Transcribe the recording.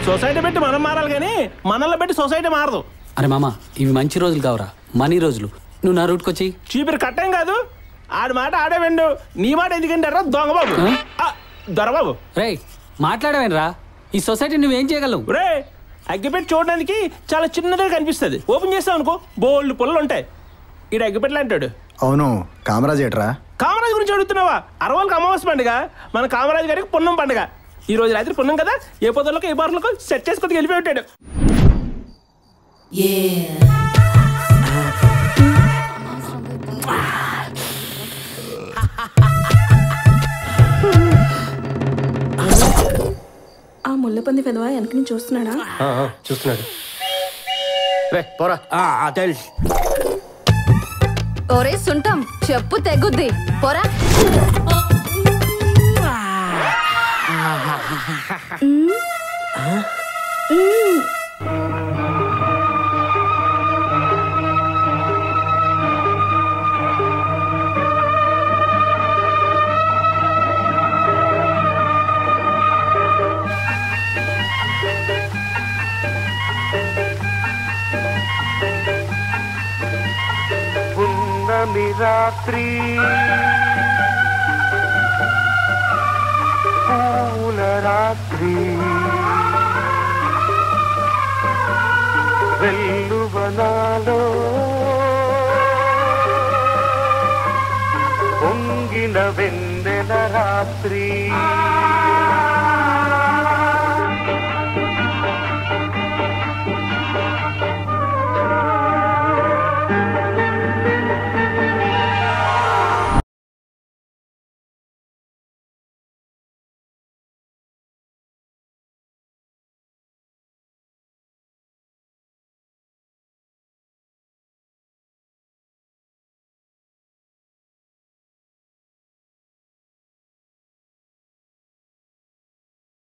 Society పెట్టి మనం మారాలి కానీ మనల్ని పెట్టి సొసైటీ మారదు. అరే మామ, ఇవి మంచి రోజులు కావరా, మనీ రోజులు. నువ్వు నా రూట్కి వచ్చి చీపిరి కట్టం కాదు, ఆడి మాట ఆడే వెండు, నీ మాట ఎందుకంటారా దొంగబాబు, దొరబాబు. రే మాట్లాడవేనరా, ఈ సొసైటీ నువ్వేం చేయగలవు? రే అగ్గిపెట్టి చూడడానికి చాలా చిన్నదిగా కనిపిస్తుంది, ఓపెన్ చేస్తావు అనుకో బోల్డ్ పుల్లలు ఉంటాయి. ఈడు అగ్గిపెట్టలు అంటాడు. అవును, కామరాజ్ ఏట్రా? కామరాజు గురించి అడుగుతున్నావా? అరవల్కి అమావాస్య పండుగ, మన కామరాజు గారికి పున్నం పండుగ. ఈ రోజు రాత్రి పున్నం కదా, ఏ పొద్దులకు ఏ బార్లకు సెట్ చేసుకొని వెళ్ళిపోయి ఉంటాడు. ఆ ముళ్ళపంది పెదవా వెనక నుంచి చూస్తున్నాడా? చూస్తున్నాడు. రే పోరా. తెలుసు. ఒరే సుంటం, చెప్పు తెగుద్ది, పోరా. రాత్రి పూల రాత్రి వెల్లువనాలో పొంగిన వెన్నెల రాత్రి